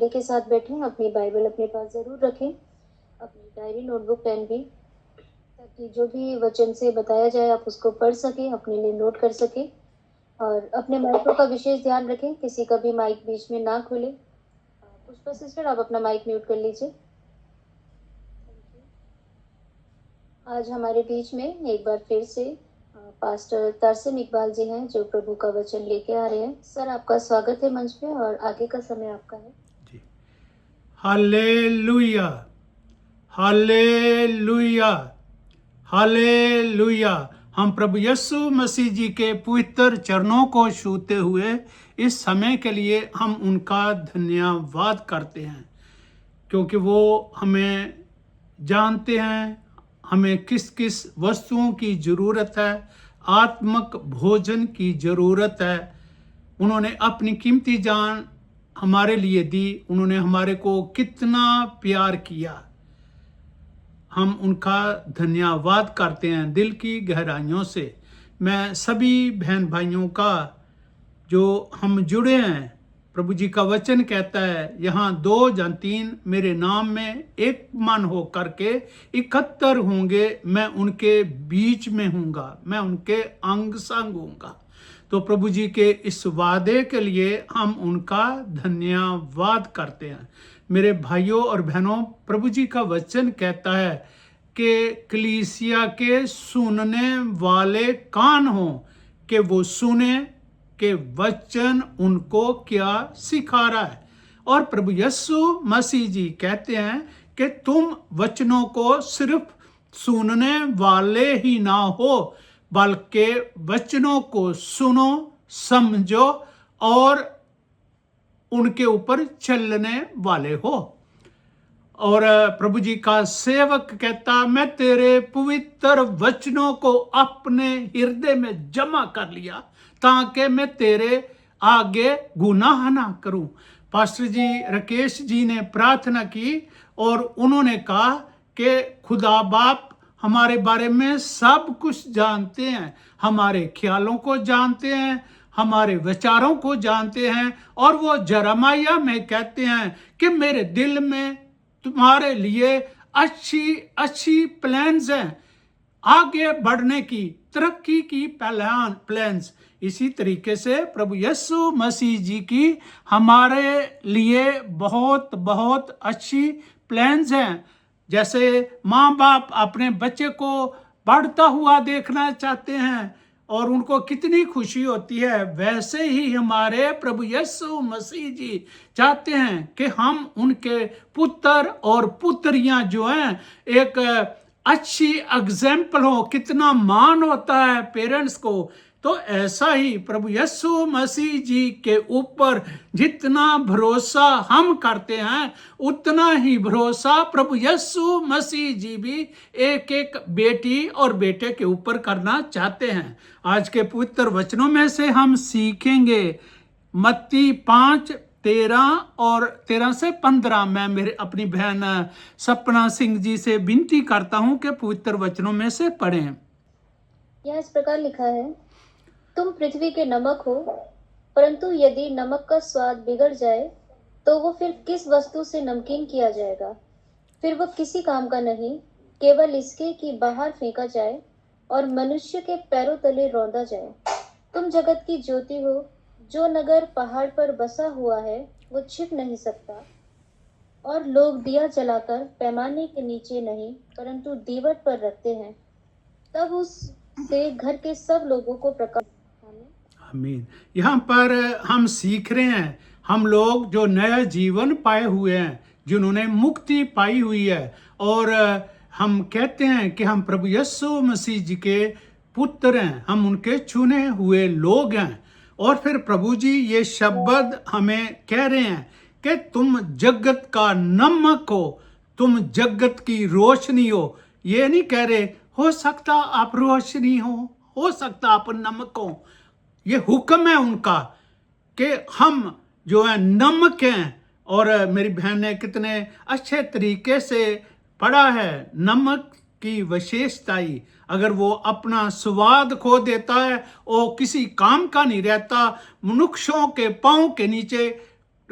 मेरे के साथ बैठें, अपनी बाइबल अपने पास ज़रूर रखें, अपनी डायरी, नोटबुक, पेन भी, ताकि जो भी वचन से बताया जाए आप उसको पढ़ सकें, अपने लिए नोट कर सकें। और अपने माइक्रो का विशेष ध्यान रखें, किसी का भी माइक बीच में ना खुले। पुष्पा सिस्टर, आप अपना माइक म्यूट कर लीजिए। आज हमारे बीच में एक बार फिर से पास्टर तारसिम इकबाल जी हैं, जो प्रभु का वचन लेके आ रहे हैं। सर, आपका स्वागत है मंच पे और आगे का समय आपका है जी। Hallelujah, hallelujah, hallelujah. हम प्रभु यीशु मसीह जी के पवित्र चरणों को छूते हुए इस समय के लिए हम उनका धन्यवाद करते हैं, क्योंकि वो हमें जानते हैं हमें किस किस वस्तुओं की ज़रूरत है, आत्मिक भोजन की ज़रूरत है। उन्होंने अपनी कीमती जान हमारे लिए दी, उन्होंने हमारे को कितना प्यार किया। हम उनका धन्यवाद करते हैं दिल की गहराइयों से। मैं सभी बहन भाइयों का जो हम जुड़े हैं, प्रभु जी का वचन कहता है, यहाँ 2 या 3 मेरे नाम में एक मन हो करके इकट्ठा होंगे, मैं उनके बीच में हूँगा, मैं उनके अंग संग हूँगा। तो प्रभु जी के इस वादे के लिए हम उनका धन्यवाद करते हैं। मेरे भाइयों और बहनों, प्रभु जी का वचन कहता है कि कलीसिया के सुनने वाले कान हो कि वो सुने कि वचन उनको क्या सिखा रहा है। और प्रभु यीशु मसीह जी कहते हैं कि तुम वचनों को सिर्फ सुनने वाले ही ना हो, बल्कि वचनों को सुनो, समझो और उनके ऊपर चलने वाले हो। और प्रभु जी का सेवक कहता, मैं तेरे पवित्र वचनों को अपने हृदय में जमा कर लिया ताकि मैं तेरे आगे गुनाह ना करूं। पास्टर जी राकेश जी ने प्रार्थना की और उन्होंने कहा कि खुदा बाप हमारे बारे में सब कुछ जानते हैं, हमारे ख्यालों को जानते हैं, हमारे विचारों को जानते हैं। और वो यिर्मयाह में कहते हैं कि मेरे दिल में तुम्हारे लिए अच्छी अच्छी प्लान्स हैं, आगे बढ़ने की, तरक्की की प्लान्स। इसी तरीके से प्रभु यीशु मसीह जी की हमारे लिए बहुत बहुत अच्छी प्लान्स हैं। जैसे माँ बाप अपने बच्चे को बढ़ता हुआ देखना चाहते हैं और उनको कितनी खुशी होती है, वैसे ही हमारे प्रभु यीशु मसीह जी चाहते हैं कि हम उनके पुत्र और पुत्रियां जो हैं एक अच्छी एग्जाम्पल हो। कितना मान होता है पेरेंट्स को। तो ऐसा ही प्रभु यीशु मसीह जी के ऊपर जितना भरोसा हम करते हैं, उतना ही भरोसा प्रभु यीशु मसीह जी भी एक एक बेटी और बेटे के ऊपर करना चाहते हैं। आज के पवित्र वचनों में से हम सीखेंगे मत्ती 5:13 और 13 से 15। मैं मेरे अपनी बहन सपना सिंह जी से विनती करता हूं कि पवित्र वचनों में से पढ़ें। यह इस प्रकार लिखा है, तुम पृथ्वी के नमक हो, परंतु यदि नमक का स्वाद बिगड़ जाए तो वो फिर किस वस्तु से नमकीन किया जाएगा? फिर वो किसी काम का नहीं, केवल इसके कि बाहर फेंका जाए और मनुष्य के पैरों तले रौंदा जाए। तुम जगत की ज्योति हो। जो नगर पहाड़ पर बसा हुआ है वो छिप नहीं सकता, और लोग दिया जलाकर पैमाने के नीचे नहीं परंतु दीवट पर रखते हैं, तब उससे घर के सब लोगों को प्रकाश। आमीन। यहाँ पर हम सीख रहे हैं, हम लोग जो नया जीवन पाए हुए हैं, जिन्होंने मुक्ति पाई हुई है, और हम कहते हैं कि हम प्रभु यीशु मसीह जी के पुत्र हैं, हम उनके चुने हुए लोग हैं। और फिर प्रभु जी ये शब्द हमें कह रहे हैं कि तुम जगत का नमक हो, तुम जगत की रोशनी हो। ये नहीं कह रहे हो सकता आप रोशनी हो सकता आप नमक हो। ये हुक्म है उनका कि हम जो है नमक हैं। और मेरी बहन ने कितने अच्छे तरीके से पढ़ा है, नमक की विशेषताई। अगर वो अपना स्वाद खो देता है, वो किसी काम का नहीं रहता, मनुष्यों के पांव के नीचे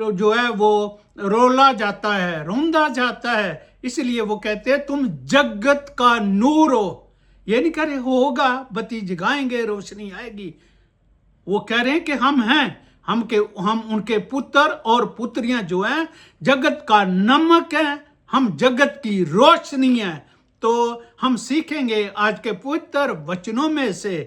जो है वो रोला जाता है, रोंदा जाता है। इसलिए वो कहते हैं तुम जगत का नूर हो। ये नहीं कह रहे होगा, बत्ती जगाएंगे रोशनी आएगी। वो कह रहे हैं कि हम हैं, हम उनके पुत्र और पुत्रियां जो हैं जगत का नमक है, हम जगत की रोशनी है। तो हम सीखेंगे आज के पवित्र वचनों में से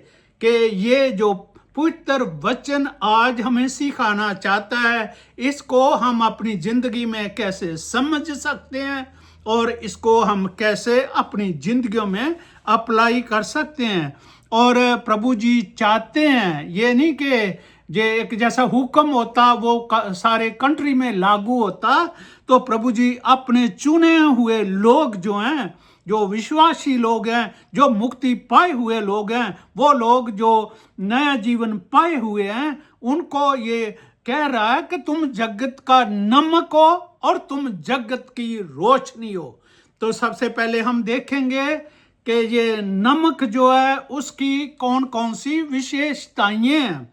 कि ये जो पवित्र वचन आज हमें सिखाना चाहता है, इसको हम अपनी जिंदगी में कैसे समझ सकते हैं और इसको हम कैसे अपनी जिंदगियों में अप्लाई कर सकते हैं। और प्रभु जी चाहते हैं, ये नहीं कि जे एक जैसा हुक्म होता वो सारे कंट्री में लागू होता, तो प्रभु जी अपने चुने हुए लोग जो हैं, जो विश्वासी लोग हैं, जो मुक्ति पाए हुए लोग हैं, वो लोग जो नया जीवन पाए हुए हैं, उनको ये कह रहा है कि तुम जगत का नमक हो और तुम जगत की रोशनी हो। तो सबसे पहले हम देखेंगे कि ये नमक जो है उसकी कौन कौन सी विशेषताएं हैं।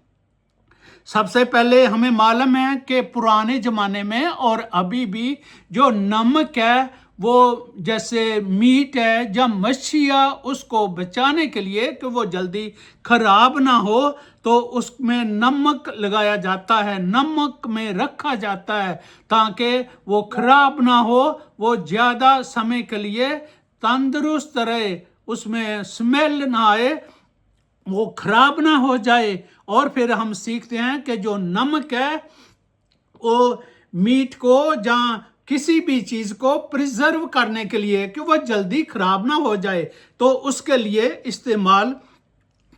सबसे पहले हमें मालूम है कि पुराने जमाने में और अभी भी जो नमक है वो जैसे मीट है या मच्छियाँ, उसको बचाने के लिए कि वो जल्दी खराब ना हो तो उसमें नमक लगाया जाता है, नमक में रखा जाता है ताकि वो खराब ना हो, वो ज़्यादा समय के लिए तंदुरुस्त रहे, उसमें स्मेल ना आए, वो खराब ना हो जाए। और फिर हम सीखते हैं कि जो नमक है वो मीट को या किसी भी चीज को प्रिजर्व करने के लिए कि वह जल्दी खराब ना हो जाए, तो उसके लिए इस्तेमाल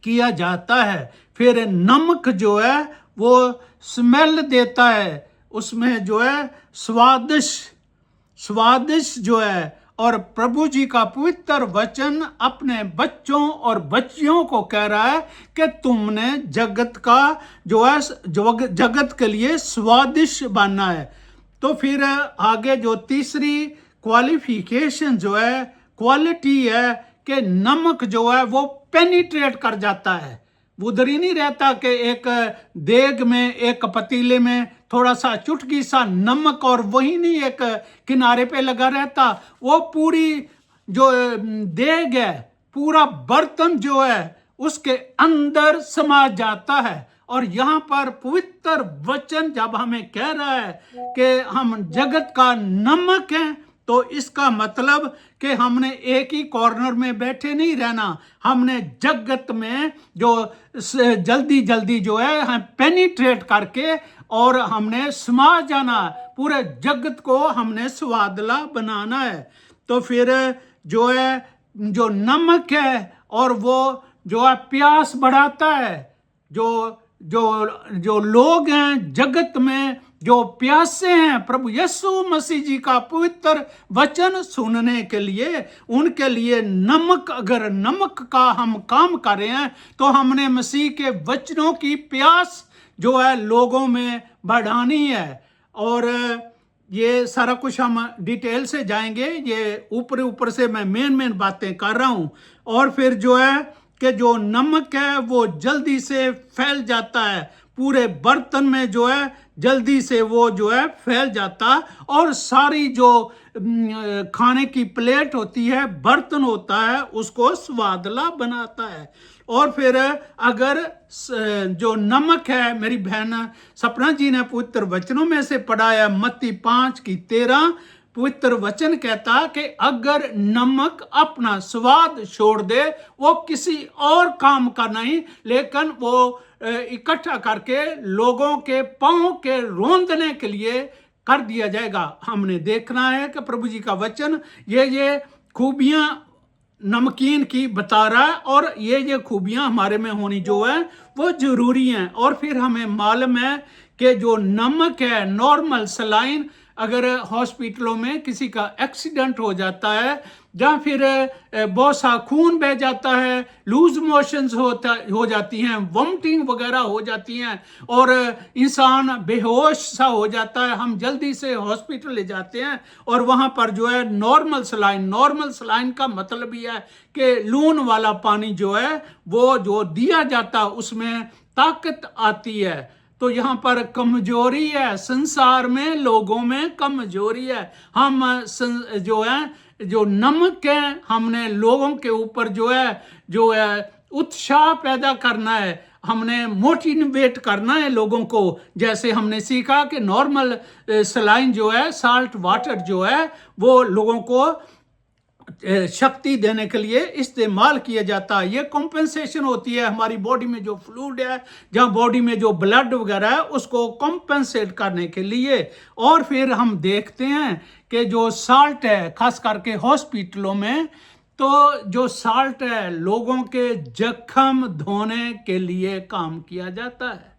किया जाता है। फिर नमक जो है वो स्मेल देता है, उसमें जो है स्वादिष्ट जो है। और प्रभु जी का पवित्र वचन अपने बच्चों और बच्चियों को कह रहा है कि तुमने जगत का जो है जगत के लिए स्वादिष्ट बनना है। तो फिर आगे जो तीसरी क्वालिफिकेशन जो है, क्वालिटी है कि नमक जो है वो पेनिट्रेट कर जाता है। उधर ही नहीं रहता कि एक देग में, एक पतीले में थोड़ा सा चुटकी सा नमक और वही नहीं एक किनारे पे लगा रहता, वो पूरी जो देग है, पूरा बर्तन जो है उसके अंदर समा जाता है। और यहाँ पर पवित्र वचन जब हमें कह रहा है कि हम जगत का नमक हैं, तो इसका मतलब कि हमने एक ही कॉर्नर में बैठे नहीं रहना, हमने जगत में जो जल्दी जो है हम पेनिट्रेट करके और हमने समा जाना, पूरे जगत को हमने स्वादला बनाना है। तो फिर जो है जो नमक है और वो जो है प्यास बढ़ाता है। जो लोग हैं जगत में जो प्यासे हैं प्रभु यीशु मसीह जी का पवित्र वचन सुनने के लिए, उनके लिए नमक, अगर नमक का हम काम कर रहे हैं तो हमने मसीह के वचनों की प्यास जो है लोगों में बढ़ानी है। और ये सारा कुछ हम डिटेल से जाएंगे, ये ऊपर से मैं मेन बातें कर रहा हूँ। और फिर जो है कि जो नमक है वो जल्दी से फैल जाता है, पूरे बर्तन में जो है जल्दी से वो जो है फैल जाता, और सारी जो खाने की प्लेट होती है, बर्तन होता है, उसको स्वादला बनाता है। और फिर अगर जो नमक है, मेरी बहन सपना जी ने पवित्र वचनों में से पढ़ा है, मत्ती 5:13 पवित्र वचन कहता कि अगर नमक अपना स्वाद छोड़ दे, वो किसी और काम का नहीं, लेकिन वो इकट्ठा करके लोगों के पांव के रोंदने के लिए कर दिया जाएगा। हमने देखना है कि प्रभु जी का वचन ये खूबियां नमकीन की बता रहा है, और ये खूबियां हमारे में होनी जो है वो जरूरी हैं। और फिर हमें मालूम है कि जो नमक है, नॉर्मल सलाइन, अगर हॉस्पिटलों में किसी का एक्सीडेंट हो जाता है या फिर बहुत सा खून बह जाता है, लूज मोशंस हो जाती हैं, वॉमिटिंग वगैरह हो जाती हैं और इंसान बेहोश सा हो जाता है, हम जल्दी से हॉस्पिटल ले जाते हैं और वहाँ पर जो है नॉर्मल सलाइन का मतलब ये है कि लून वाला पानी जो है वो जो दिया जाता है उसमें ताकत आती है। तो यहाँ पर कमजोरी है, संसार में लोगों में कमजोरी है। हम जो है जो नमक है, हमने लोगों के ऊपर जो है उत्साह पैदा करना है, हमने मोटिवेट करना है लोगों को। जैसे हमने सीखा कि नॉर्मल सलाइन जो है, साल्ट वाटर जो है, वो लोगों को शक्ति देने के लिए इस्तेमाल किया जाता है। ये कॉम्पेंसेशन होती है हमारी बॉडी में जो फ्लूइड है, जहाँ बॉडी में जो ब्लड वगैरह है, उसको कॉम्पेंसेट करने के लिए। और फिर हम देखते हैं कि जो साल्ट है, खास करके हॉस्पिटलों में, तो जो साल्ट है लोगों के जख्म धोने के लिए काम किया जाता है।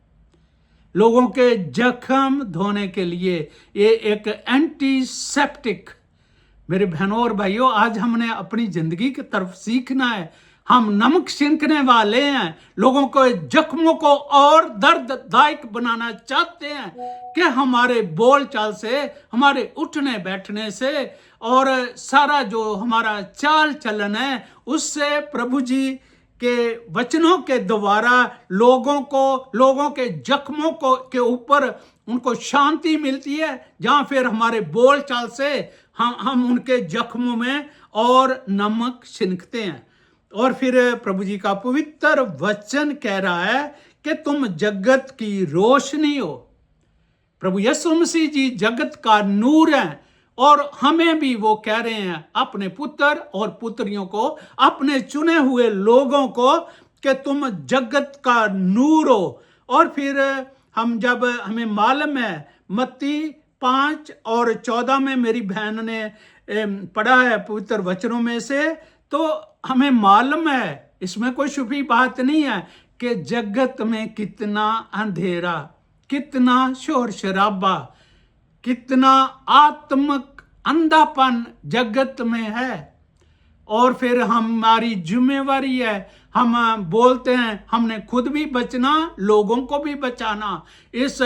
लोगों के जख्म धोने के लिए ये एक एंटीसेप्टिक। मेरे बहनों और भाइयों, आज हमने अपनी जिंदगी की तरफ सीखना है। हम नमक छिड़कने वाले हैं, लोगों को जख्मों को और दर्ददायक बनाना चाहते हैं कि हमारे बोलचाल से, हमारे उठने बैठने से और सारा जो हमारा चाल चलन है, उससे प्रभु जी के वचनों के द्वारा लोगों के जख्मों के ऊपर उनको शांति मिलती है। जहाँ फिर हमारे बोलचाल से हम उनके जख्मों में और नमक छिड़कते हैं। और फिर प्रभु जी का पवित्र वचन कह रहा है कि तुम जगत की रोशनी हो। प्रभु यीशु मसीह जी जगत का नूर है, और हमें भी वो कह रहे हैं, अपने पुत्र और पुत्रियों को, अपने चुने हुए लोगों को, कि तुम जगत का नूर हो। और फिर जब हमें मालूम है, मत्ती 5 और 14 में मेरी बहन ने पढ़ा है पवित्र वचनों में से, तो हमें मालूम है, इसमें कोई छुपी बात नहीं है, कि जगत में कितना अंधेरा, कितना शोर शराबा, कितना आत्मिक अंधापन जगत में है। और फिर हमारी जिम्मेवारी है, हम बोलते हैं हमने खुद भी बचना, लोगों को भी बचाना। इस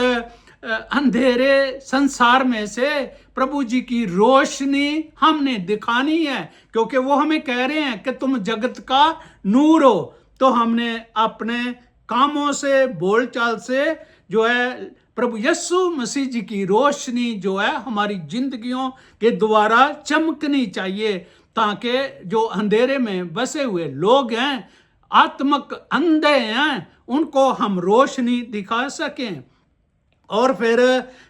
अंधेरे संसार में से प्रभु जी की रोशनी हमने दिखानी है, क्योंकि वो हमें कह रहे हैं कि तुम जगत का नूर हो। तो हमने अपने कामों से, बोलचाल से जो है प्रभु यीशु मसीह जी की रोशनी जो है हमारी जिंदगियों के द्वारा चमकनी चाहिए, ताकि जो अंधेरे में बसे हुए लोग हैं, आत्मिक अंधे हैं, उनको हम रोशनी दिखा सकें। और फिर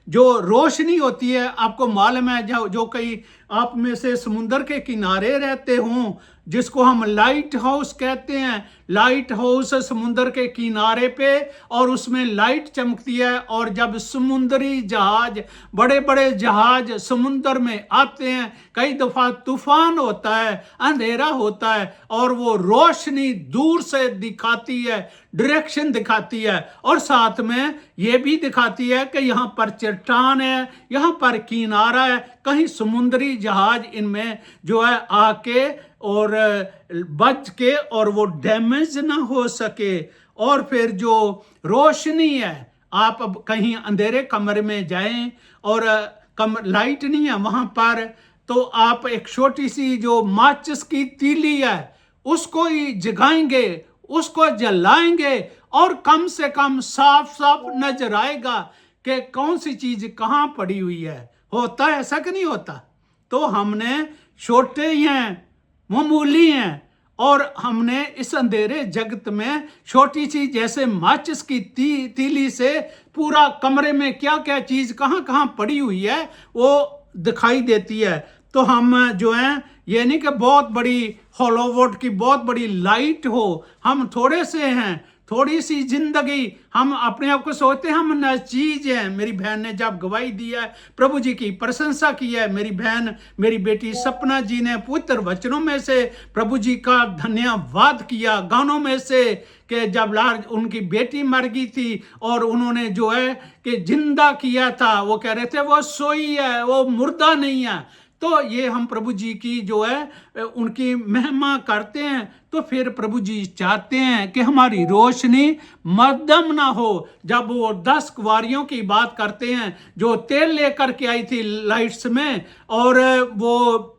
जो रोशनी होती है, आपको मालूम है, जो कई आप में से समुंदर के किनारे रहते हों, जिसको हम लाइट हाउस कहते हैं। लाइट हाउस समुंदर के किनारे पे, और उसमें लाइट चमकती है। और जब समुंदरी जहाज, बड़े बड़े जहाज समुंदर में आते हैं, कई दफा तूफान होता है, अंधेरा होता है, और वो रोशनी दूर से दिखाती है, डायरेक्शन दिखाती है, और साथ में ये भी दिखाती है कि यहाँ पर चट्टान है, यहाँ पर किनारा है, कहीं समुंदरी जहाज इनमें जो है आके और बच के और वो डैमेज ना हो सके। और फिर जो रोशनी है, आप अब कहीं अंधेरे कमरे में जाएं और लाइट नहीं है वहां पर, तो आप एक छोटी सी जो माचिस की तीली है उसको ही जगाएंगे, उसको जलाएंगे, और कम से कम साफ साफ नजर आएगा कि कौन सी चीज कहाँ पड़ी हुई है। होता है ऐसा कि नहीं होता? तो हमने छोटे ही हैं, मामूली हैं, और हमने इस अंधेरे जगत में छोटी सी जैसे माचिस की तीली से पूरा कमरे में क्या क्या चीज कहाँ कहाँ पड़ी हुई है वो दिखाई देती है। तो हम जो हैं, ये नहीं कि बहुत बड़ी हॉलोवुड की बहुत बड़ी लाइट हो, हम थोड़े से हैं, थोड़ी सी जिंदगी, हम अपने आप को सोचते हैं हम नाचीज हैं। मेरी बहन ने जब गवाही दी है, प्रभु जी की प्रशंसा की है, मेरी बहन, मेरी बेटी सपना जी ने पवित्र वचनों में से प्रभु जी का धन्यवाद किया, गानों में से, कि जब उनकी बेटी मर गई थी और उन्होंने जो है कि जिंदा किया था, वो कह रहे थे वो सोई है, वो मुर्दा नहीं है। तो ये हम प्रभु जी की जो है उनकी महिमा करते हैं। तो फिर प्रभु जी चाहते हैं कि हमारी रोशनी मध्यम ना हो। जब वो 10 कुंवारियों की बात करते हैं जो तेल लेकर के आई थी लाइट्स में, और वो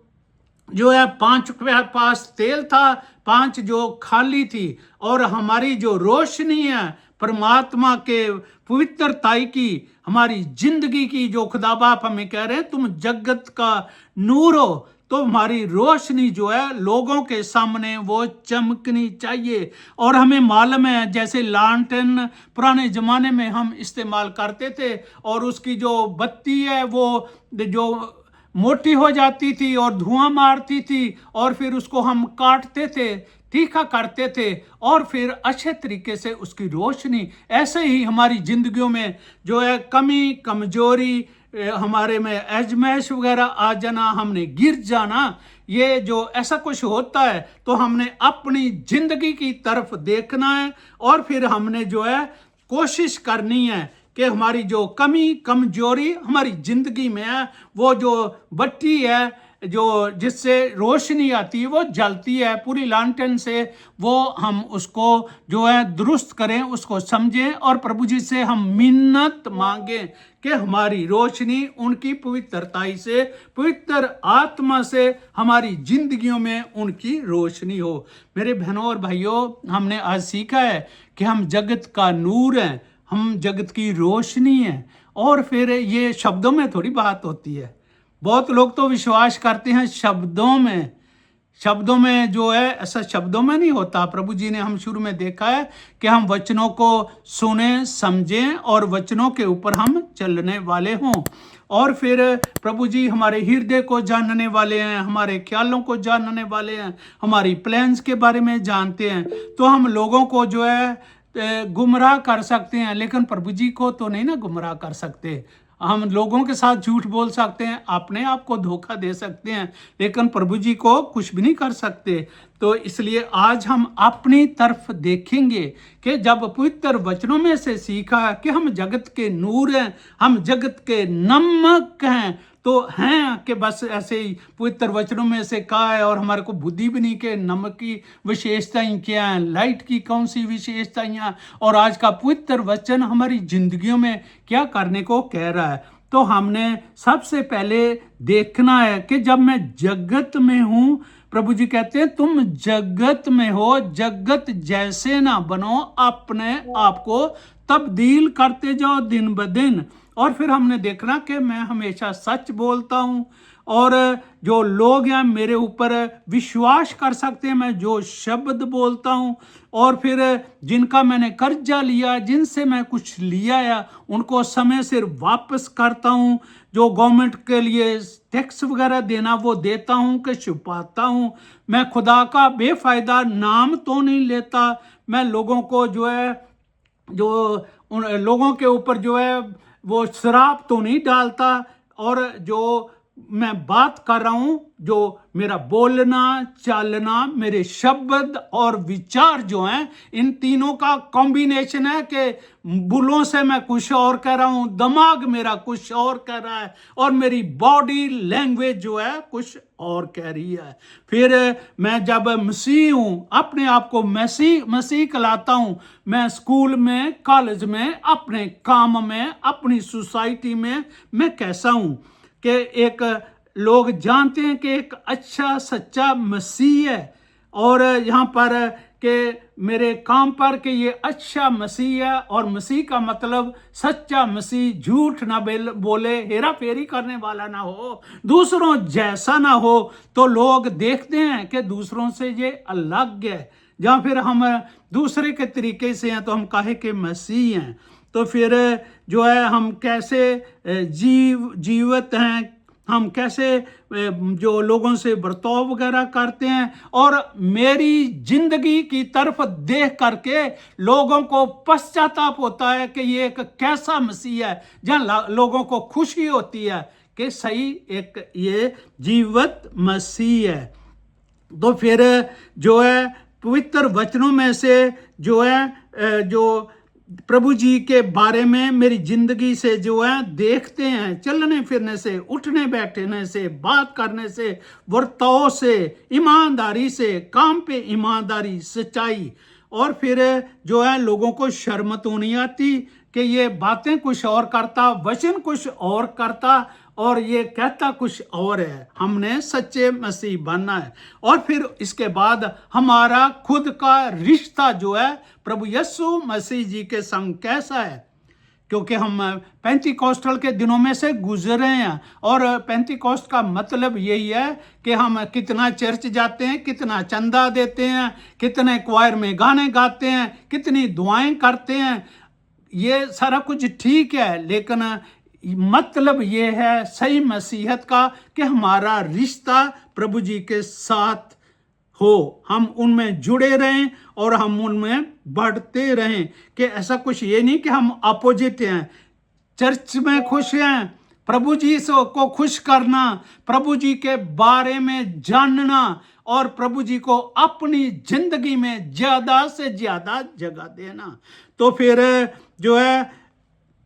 जो है 5 के पास तेल था, 5 जो खाली थी, और हमारी जो रोशनी है परमात्मा के पवित्रताई की हमारी जिंदगी की जो खुदा बाप हमें कह रहे हैं तुम जगत का नूर हो, तो हमारी रोशनी जो है लोगों के सामने वो चमकनी चाहिए। और हमें मालूम है जैसे लालटेन पुराने जमाने में हम इस्तेमाल करते थे और उसकी जो बत्ती है वो जो मोटी हो जाती थी और धुआं मारती थी और फिर उसको हम काटते थे, तीखा करते थे और फिर अच्छे तरीके से उसकी रोशनी, ऐसे ही हमारी जिंदगियों में जो है कमी कमजोरी हमारे में अजमाइश वगैरह आ जाना, हमने गिर जाना, ये जो ऐसा कुछ होता है तो हमने अपनी जिंदगी की तरफ देखना है और फिर हमने जो है कोशिश करनी है कि हमारी जो कमी कमजोरी हमारी जिंदगी में है वो जो बत्ती है जो जिससे रोशनी आती है वो जलती है पूरी लालटेन से, वो हम उसको जो है दुरुस्त करें, उसको समझें और प्रभु जी से हम मिन्नत मांगें कि हमारी रोशनी उनकी पवित्रताई से, पवित्र आत्मा से हमारी जिंदगियों में उनकी रोशनी हो। मेरे बहनों और भाइयों, हमने आज सीखा है कि हम जगत का नूर हैं, हम जगत की रोशनी हैं। और फिर ये शब्दों में थोड़ी बात होती है, बहुत लोग तो विश्वास करते हैं शब्दों में जो है, ऐसा शब्दों में नहीं होता। प्रभु जी ने हम शुरू में देखा है कि हम वचनों को सुने समझें और वचनों के ऊपर हम चलने वाले हों। और फिर प्रभु जी हमारे हृदय को जानने वाले हैं, हमारे ख्यालों को जानने वाले हैं, हमारी प्लान्स के बारे में जानते हैं। तो हम लोगों को जो है गुमराह कर सकते हैं, लेकिन प्रभु जी को तो नहीं ना गुमराह कर सकते। हम लोगों के साथ झूठ बोल सकते हैं, अपने आप को धोखा दे सकते हैं, लेकिन प्रभु जी को कुछ भी नहीं कर सकते। तो इसलिए आज हम अपनी तरफ देखेंगे कि जब पवित्र वचनों में से सीखा कि हम जगत के नूर हैं, हम जगत के नमक हैं, तो हैं कि बस ऐसे ही पवित्र वचनों में से कहा है और हमारे को बुद्धि भी नहीं कि नमक की विशेषताएं क्या हैं, लाइट की कौन सी विशेषताएं हैं और आज का पवित्र वचन हमारी जिंदगियों में क्या करने को कह रहा है। तो हमने सबसे पहले देखना है कि जब मैं जगत में हूं, प्रभु जी कहते हैं तुम जगत में हो, जगत जैसे ना बनो, अपने आप को तब्दील करते जाओ दिन ब दिन। और फिर हमने देखना कि मैं हमेशा सच बोलता हूं और जो लोग हैं मेरे ऊपर विश्वास कर सकते हैं मैं जो शब्द बोलता हूं। और फिर जिनका मैंने कर्जा लिया, जिनसे मैं कुछ लिया है, उनको समय सिर वापस करता हूं। जो गवर्नमेंट के लिए टैक्स वगैरह देना वो देता हूं कि छुपाता हूं। मैं खुदा का बेफायदा नाम तो नहीं लेता। मैं लोगों को जो है, जो उन लोगों के ऊपर जो है वो शराब तो नहीं डालता। और जो मैं बात कर रहा हूं, जो मेरा बोलना चालना, मेरे शब्द और विचार जो हैं, इन तीनों का कॉम्बिनेशन है कि बुलों से मैं कुछ और कह रहा हूं, दिमाग मेरा कुछ और कह रहा है और मेरी बॉडी लैंग्वेज जो है कुछ और कह रही है। फिर मैं जब मसीह हूं, अपने आप को मसीह कहलाता हूं। मैं स्कूल में, कॉलेज में, अपने काम में, अपनी सोसाइटी में मैं कैसा हूं कि एक लोग जानते हैं कि एक अच्छा सच्चा मसीह है। और यहाँ पर कि मेरे काम पर कि ये अच्छा मसीह है, और मसीह का मतलब सच्चा मसीह, झूठ ना बोले, हेरा फेरी करने वाला ना हो, दूसरों जैसा ना हो, तो लोग देखते हैं कि दूसरों से ये अलग है। या फिर हम दूसरे के तरीके से हैं तो हम कहे कि मसीह हैं। तो फिर जो है हम कैसे जीवित हैं, हम कैसे जो लोगों से बर्ताव वगैरह करते हैं, और मेरी जिंदगी की तरफ देख करके लोगों को पश्चाताप होता है कि ये एक कैसा मसीह है, जहाँ लोगों को खुशी होती है कि सही एक ये जीवित मसीह है। तो फिर जो है पवित्र वचनों में से जो है जो प्रभु जी के बारे में मेरी जिंदगी से जो है देखते हैं, चलने फिरने से, उठने बैठने से, बात करने से, वर्ताव से, ईमानदारी से, काम पे ईमानदारी, सच्चाई। और फिर जो है लोगों को शर्म तो नहीं आती कि ये बातें कुछ और करता, वचन कुछ और करता, और ये कहता कुछ और है। हमने सच्चे मसीह बनना है। और फिर इसके बाद हमारा खुद का रिश्ता जो है प्रभु यीशु मसीह जी के संग कैसा है, क्योंकि हम पेंटिकॉस्टल के दिनों में से गुजरे हैं। और पेंटिकॉस्ट का मतलब यही है कि हम कितना चर्च जाते हैं, कितना चंदा देते हैं, कितने क्वायर में गाने गाते हैं, कितनी दुआएं करते हैं। ये सारा कुछ ठीक है, लेकिन मतलब ये है सही मसीहत का कि हमारा रिश्ता प्रभु जी के साथ हो, हम उनमें जुड़े रहें और हम उनमें बढ़ते रहें। कि ऐसा कुछ ये नहीं कि हम अपोजिट हैं, चर्च में खुश हैं, प्रभु जी को खुश करना, प्रभु जी के बारे में जानना और प्रभु जी को अपनी जिंदगी में ज्यादा से ज्यादा जगह देना। तो फिर जो है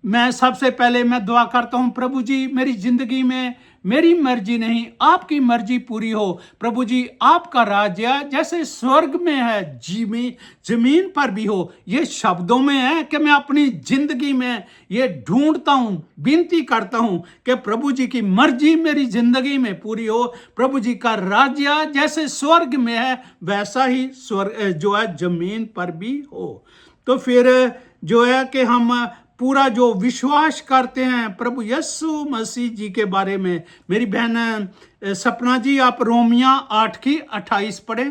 मैं सबसे पहले मैं दुआ करता हूं, प्रभु जी मेरी जिंदगी में मेरी मर्जी नहीं आपकी मर्जी पूरी हो। प्रभु जी आपका राज्य जैसे स्वर्ग में है जमीन पर भी हो। ये शब्दों में है कि मैं अपनी जिंदगी में ये ढूंढता हूं, विनती करता हूं कि प्रभु जी की मर्जी मेरी जिंदगी में पूरी हो। प्रभु जी का राज्य जैसे स्वर्ग में है वैसा ही स्वर्ग जो है जमीन पर भी हो। तो फिर जो है कि हम पूरा जो विश्वास करते हैं प्रभु यीशु मसीह जी के बारे में। मेरी बहन सपना जी आप रोमिया 8:28 पढ़े।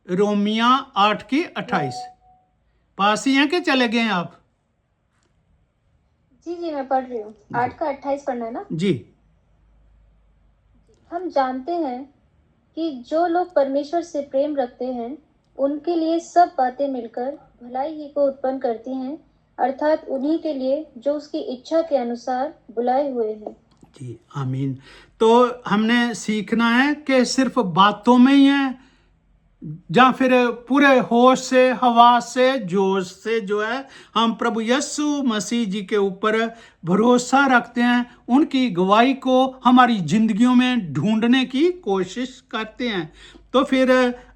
रोमिया 8:28 पास ही हैं कि चले गए हैं आप? जी मैं पढ़ रही हूँ। 8 का 28 पढ़ना है ना जी। हम जानते हैं कि जो लोग परमेश्वर से प्रेम रखते हैं उनके लिए सब बातें मिलकर भलाई ही को उत्पन्न करती हैं, अर्थात उन्हीं के लिए जो उसकी इच्छा के अनुसार बुलाए हुए हैं। जी आमीन। तो हमने सीखना है कि सिर्फ बातों में ही है या फिर पूरे होश से, हवास से, जोश से जो है हम प्रभु यीशु मसीह जी के ऊपर भरोसा रखते हैं, उनकी गवाही को हमारी जिंदगियों में ढूंढने की कोशिश करते हैं। तो फिर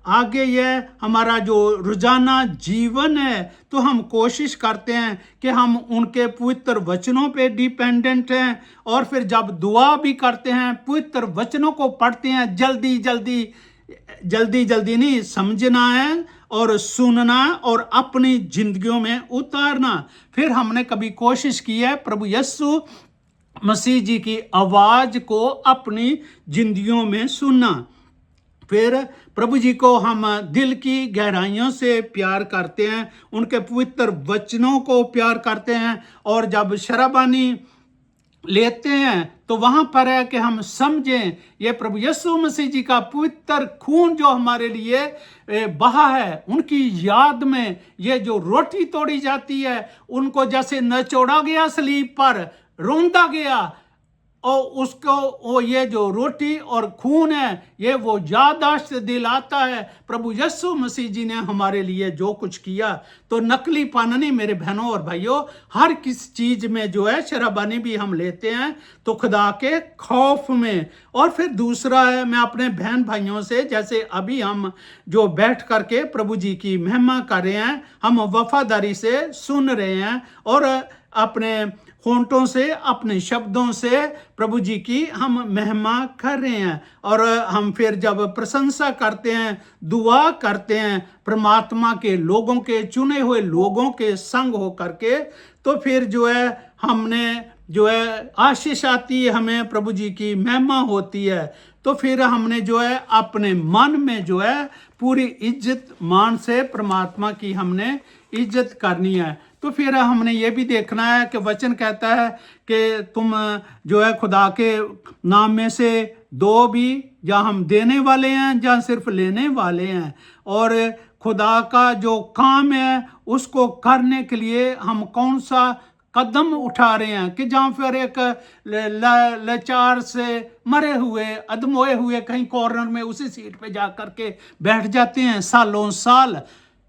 आगे ये हमारा जो रोजाना जीवन है तो हम कोशिश करते हैं कि हम उनके पवित्र वचनों पे डिपेंडेंट हैं। और फिर जब दुआ भी करते हैं पवित्र वचनों को पढ़ते हैं, जल्दी नहीं, समझना है और सुनना और अपनी जिंदगियों में उतारना। फिर हमने कभी कोशिश की है प्रभु यीशु मसीह जी की आवाज को अपनी जिंदगियों में सुनना। फिर प्रभु जी को हम दिल की गहराइयों से प्यार करते हैं, उनके पवित्र वचनों को प्यार करते हैं। और जब शराबानी लेते हैं तो वहां पर है कि हम समझें ये प्रभु यीशु मसीह जी का पवित्र खून जो हमारे लिए बहा है, उनकी याद में ये जो रोटी तोड़ी जाती है, उनको जैसे नचोड़ा गया सलीब पर, रोंदा गया, और उसको वो ये जो रोटी और खून है ये वो याददाश्त दिलाता है प्रभु यीशु मसीह जी ने हमारे लिए जो कुछ किया। तो नकली पान नहीं मेरे बहनों और भाइयों, हर किस चीज में जो है शराबानी भी हम लेते हैं तो खुदा के खौफ में। और फिर दूसरा है, मैं अपने बहन भाइयों से, जैसे अभी हम जो बैठ करके प्रभु जी की महिमा कर रहे हैं, हम वफादारी से सुन रहे हैं और अपने होंठों से, अपने शब्दों से प्रभु जी की हम महिमा कर रहे हैं। और हम फिर जब प्रशंसा करते हैं, दुआ करते हैं परमात्मा के लोगों के, चुने हुए लोगों के संग हो करके, तो फिर जो है हमने जो है आशीष आती है, हमें प्रभु जी की महिमा होती है। तो फिर हमने जो है अपने मन में जो है पूरी इज्जत मान से परमात्मा की हमने इज्जत करनी है। तो फिर हमने ये भी देखना है कि वचन कहता है कि तुम जो है खुदा के नाम में से दो भी, या हम देने वाले हैं या सिर्फ लेने वाले हैं। और खुदा का जो काम है उसको करने के लिए हम कौन सा कदम उठा रहे हैं, कि जहाँ फिर एक लाचार से मरे हुए, अधमोए हुए कहीं कॉर्नर में उसी सीट पे जा करके बैठ जाते हैं सालों साल।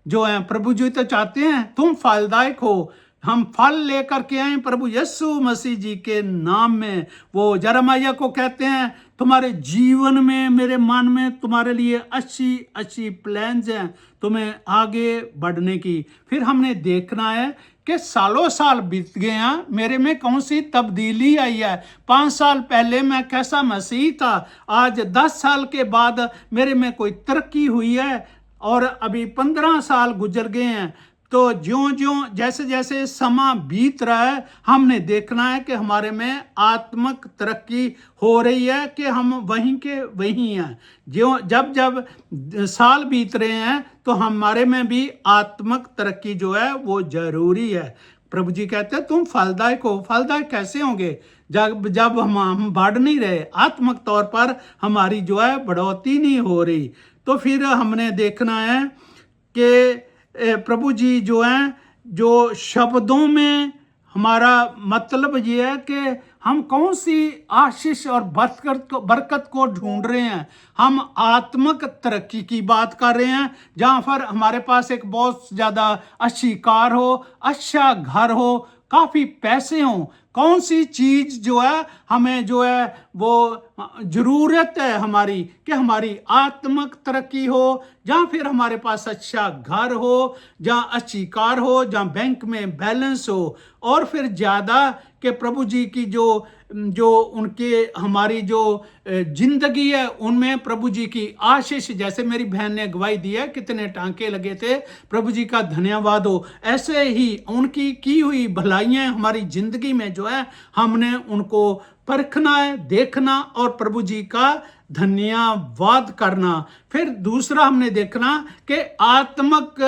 जो है प्रभु जी तो चाहते हैं तुम फलदायक हो, हम फल लेकर के आए प्रभु यीशु मसीह जी के नाम में। वो यिर्मयाह को कहते हैं, तुम्हारे जीवन में, मेरे मन में तुम्हारे लिए अच्छी अच्छी प्लान्स हैं तुम्हें आगे बढ़ने की। फिर हमने देखना है कि सालों साल बीत गए हैं, मेरे में कौन सी तब्दीली आई है। 5 साल पहले मैं कैसा मसीह था, आज 10 साल के बाद मेरे में कोई तरक्की हुई है, और अभी 15 साल गुजर गए हैं। तो ज्यों ज्यों जैसे जैसे समय बीत रहा है, हमने देखना है कि हमारे में आत्मिक तरक्की हो रही है कि हम वहीं के वहीं हैं। ज्यों जब जब साल बीत रहे हैं तो हमारे में भी आत्मिक तरक्की जो है वो जरूरी है। प्रभु जी कहते हैं तुम फलदायक हो। फलदायक कैसे होंगे? जब हम बढ़ नहीं रहे, आत्मिक तौर पर हमारी जो है बढ़ोतरी नहीं हो रही। तो फिर हमने देखना है कि प्रभु जी जो हैं, जो शब्दों में हमारा मतलब ये है कि हम कौन सी आशीष और बरकत को ढूंढ रहे हैं। हम आत्मिक तरक्की की बात कर रहे हैं, जहाँ पर हमारे पास एक बहुत ज़्यादा अच्छी कार हो, अच्छा घर हो, काफ़ी पैसे हों। कौन सी चीज़ जो है हमें जो है वो ज़रूरत है हमारी, कि हमारी आत्मिक तरक्की हो, जहाँ फिर हमारे पास अच्छा घर हो, जहाँ अच्छी कार हो, जहाँ बैंक में बैलेंस हो, और फिर ज़्यादा कि प्रभु जी की जो उनके हमारी जो जिंदगी है उनमें प्रभु जी की आशीष, जैसे मेरी बहन ने गवाही दी है, कितने टांके लगे थे, प्रभु जी का धन्यवाद हो। ऐसे ही उनकी की हुई भलाइयाँ हमारी जिंदगी में जो है हमने उनको परखना है, देखना और प्रभु जी का धन्यवाद करना। फिर दूसरा हमने देखना कि आत्मिक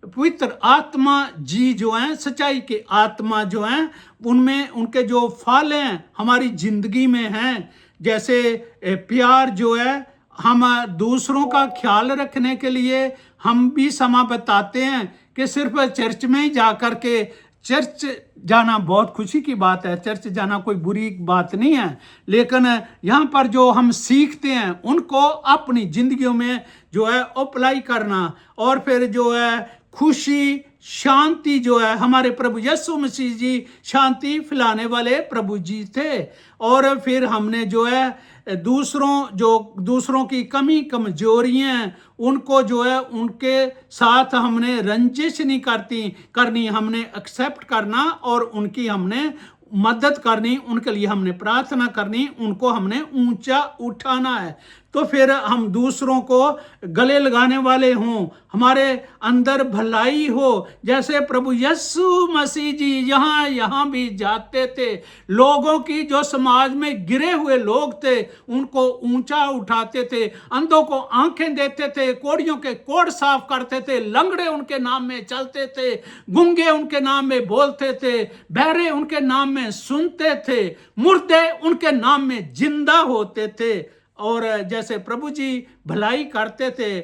पवित्र आत्मा जी जो हैं, सच्चाई के आत्मा जो हैं, उनमें उनके जो फल हैं हमारी जिंदगी में हैं। जैसे प्यार जो है, हम दूसरों का ख्याल रखने के लिए हम भी समय बताते हैं कि सिर्फ चर्च में ही जा कर के, चर्च जाना बहुत खुशी की बात है, चर्च जाना कोई बुरी बात नहीं है, लेकिन यहाँ पर जो हम सीखते हैं उनको अपनी जिंदगियों में जो है अप्लाई करना। और फिर जो है खुशी, शांति जो है, हमारे प्रभु यीशु मसीह जी शांति फैलाने वाले प्रभु जी थे। और फिर हमने जो है दूसरों की कमी कमजोरियां, उनको जो है उनके साथ हमने रंजिश नहीं करनी, हमने एक्सेप्ट करना और उनकी हमने मदद करनी, उनके लिए हमने प्रार्थना करनी, उनको हमने ऊंचा उठाना है। तो फिर हम दूसरों को गले लगाने वाले हों, हमारे अंदर भलाई हो। जैसे प्रभु यीशु मसीह जी यहाँ भी जाते थे, लोगों की जो समाज में गिरे हुए लोग थे उनको ऊंचा उठाते थे, अंधों को आंखें देते थे, कोढ़ियों के कोढ़ साफ करते थे, लंगड़े उनके नाम में चलते थे, गूंगे उनके नाम में बोलते थे, बहरे उनके नाम में सुनते थे, मुर्दे उनके नाम में जिंदा होते थे। और जैसे प्रभु जी भलाई करते थे,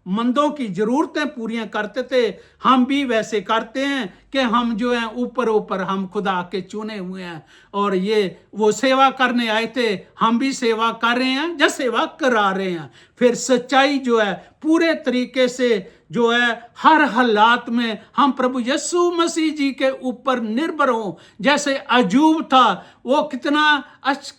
मंदों की जरूरतें पूरियां करते थे, हम भी वैसे करते हैं कि हम जो हैं ऊपर हम खुदा के चुने हुए हैं, और ये वो सेवा करने आए थे, हम भी सेवा कर रहे हैं या सेवा करा रहे हैं। फिर सच्चाई जो है पूरे तरीके से जो है हर हालात में हम प्रभु यीशु मसीह जी के ऊपर निर्भर हों। जैसे अयूब था, वो कितना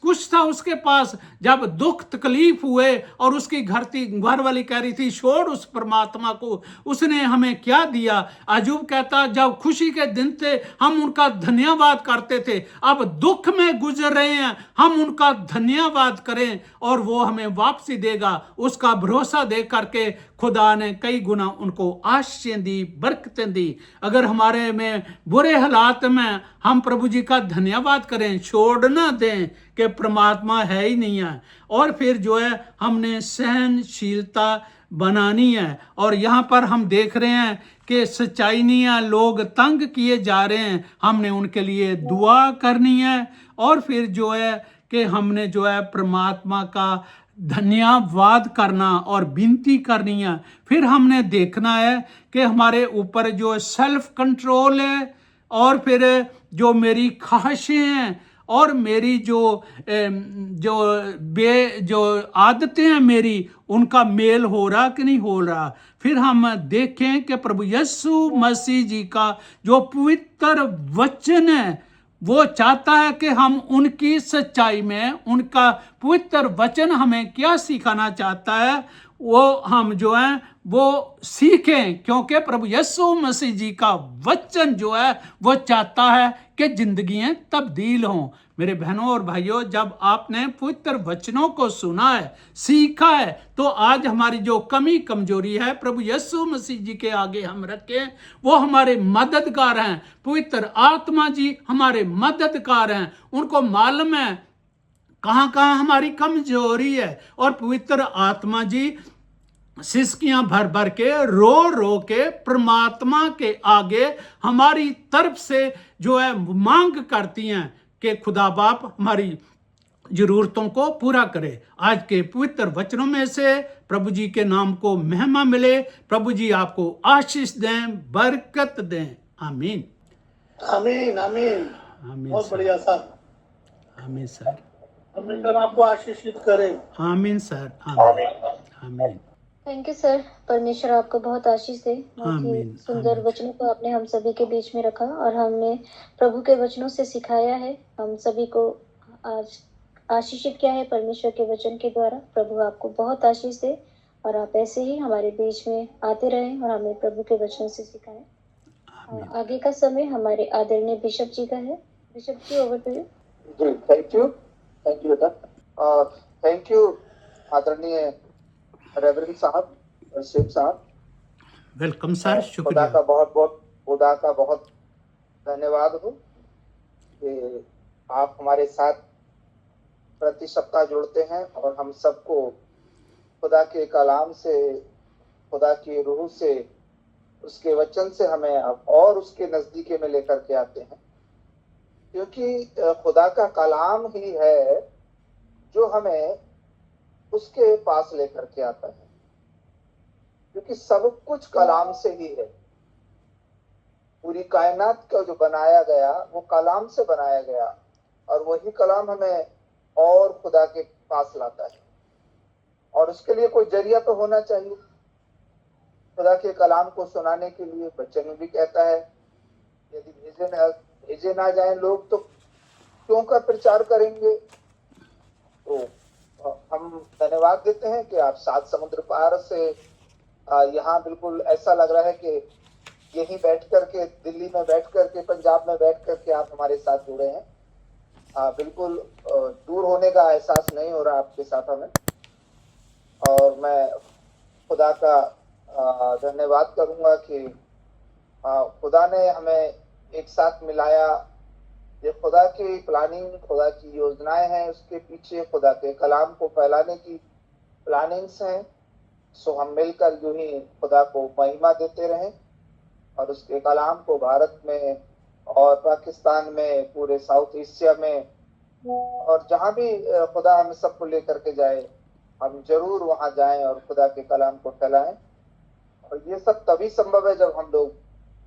कुछ था उसके पास, जब दुख तकलीफ हुए और उसकी घर वाली कह रही थी छोड़ उस परमात्मा को, उसने हमें क्या दिया। अयूब कहता जब खुशी के दिन थे हम उनका धन्यवाद करते थे, अब दुख में गुजर रहे हैं हम उनका धन्यवाद करें और वो हमें वापसी देगा। उसका भरोसा दे करके खुदा ने कई गुना उनको आशीषें दी, बरकतें दी। अगर हमारे में बुरे हालात में हम प्रभु जी का धन्यवाद करें, छोड़ ना दें कि परमात्मा है ही नहीं है। और फिर जो है हमने सहनशीलता बनानी है। और यहाँ पर हम देख रहे हैं कि सच्चाई नहीं है, लोग तंग किए जा रहे हैं, हमने उनके लिए दुआ करनी है। और फिर जो है कि हमने जो है परमात्मा का धन्यवाद करना और विनती करनी है। फिर हमने देखना है कि हमारे ऊपर जो सेल्फ कंट्रोल है, और फिर जो मेरी ख्वाहिशें हैं और मेरी जो आदतें हैं मेरी, उनका मेल हो रहा कि नहीं हो रहा। फिर हम देखें कि प्रभु यीशु मसीह जी का जो पवित्र वचन है, वो चाहता है कि हम उनकी सच्चाई में, उनका पवित्र वचन हमें क्या सिखाना चाहता है, वो हम जो है वो सीखें। क्योंकि प्रभु यीशु मसीह जी का वचन जो है वो चाहता है कि जिंदगियां तब्दील हों। मेरे बहनों और भाइयों, जब आपने पवित्र वचनों को सुना है, सीखा है, तो आज हमारी जो कमी कमजोरी है प्रभु यीशु मसीह जी के आगे हम रखें। वो हमारे मददगार हैं। पवित्र आत्मा जी हमारे मददगार हैं। उनको मालूम है कहाँ कहाँ हमारी कमजोरी है, और पवित्र आत्मा जी सिसकियां भर भर के, रो रो के परमात्मा के आगे हमारी तरफ से जो है मांग करती हैं कि खुदा बाप हमारी जरूरतों को पूरा करे। आज के पवित्र वचनों में से प्रभु जी के नाम को महिमा मिले। प्रभु जी आपको आशीष दें, बरकत दें। आमीन, आमीन, आमीन। आमीन बहुत सर, बढ़िया सर। आमीन सर, परमेश्वर आपको आशीषित करे। आमीन सर, आमीन, आमीन, थैंक यू सर। परमेश्वर आपको बहुत आशीष दे। बहुत ही आमीन, सुंदर आमीन। वचनों को आपने हम सभी के बीच में रखा और हमने प्रभु के वचनों से सिखाया है, हम सभी को आज आशीषित किया है परमेश्वर के वचन के द्वारा। प्रभु आपको बहुत आशीष दे और आप ऐसे ही हमारे बीच में आते रहें और हमें प्रभु के वचनों से सिखाएं। और आगे का समय हमारे आदरणीय बिशप जी का है। Bishop ji, over to you. जी, थैंक यू बेटा। थैंक यू आदरणीय रेवरेंड साहब और शेख साहब। वेलकम सर, खुदा शुक्रिया। का बहुत धन्यवाद हो कि आप हमारे साथ प्रति सप्ताह जुड़ते हैं और हम सबको खुदा के कलाम से, खुदा की रूह से, उसके वचन से हमें और उसके नजदीकी में लेकर के आते हैं। क्योंकि खुदा का कलाम ही है जो हमें उसके पास लेकर के आता है। क्योंकि सब कुछ कलाम से ही है। पूरी कायनात का जो बनाया गया वो कलाम से बनाया गया, और वही कलाम हमें और खुदा के पास लाता है। और उसके लिए कोई जरिया तो होना चाहिए। खुदा के कलाम को सुनाने के लिए बच्चन में भी कहता है, यदि भेजे ना जाए लोग तो क्यों का प्रचार करेंगे। तो हम धन्यवाद देते हैं कि आप 7 समुद्र पार से यहाँ बिल्कुल ऐसा लग रहा है कि यहीं बैठ करके, दिल्ली में बैठ करके, पंजाब में बैठ करके आप हमारे साथ जुड़े हैं। बिल्कुल दूर होने का एहसास नहीं हो रहा आपके साथ हमें। और मैं खुदा का धन्यवाद करूंगा कि खुदा ने हमें एक साथ मिलाया। ये खुदा की प्लानिंग, खुदा की योजनाएं हैं, उसके पीछे खुदा के कलाम को फैलाने की प्लानिंग्स हैं। सो हम मिलकर यूं ही खुदा को महिमा देते रहें और उसके कलाम को भारत में और पाकिस्तान में, पूरे साउथ एशिया में, और जहां भी खुदा हम सबको लेकर के जाए, हम जरूर वहां जाएं और खुदा के कलाम को फैलाएं। और ये सब तभी संभव है जब हम लोग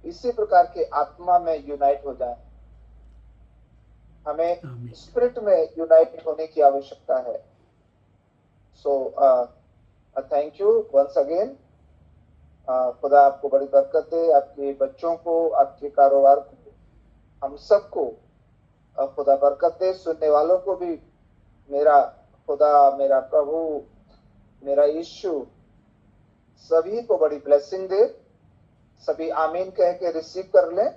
इसी प्रकार के आत्मा में यूनाइट हो जाएं। हमें स्पिरिट में यूनाइट होने की आवश्यकता है। So thank you once again. खुदा आपको बड़ी बरकत दे, आपके बच्चों को, आपके कारोबार को, हम सबको खुदा बरकत दे। सुनने वालों को भी मेरा खुदा, मेरा प्रभु, मेरा यीशु सभी को बड़ी ब्लेसिंग दे। सभी आमीन कह के रिसीव कर लें।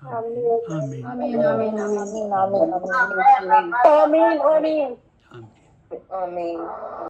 आमीन, आमीन, आमीन, आमीन, आमीन, आमीन, आमीन, आमीन, आमीन, आमीन, आमीन।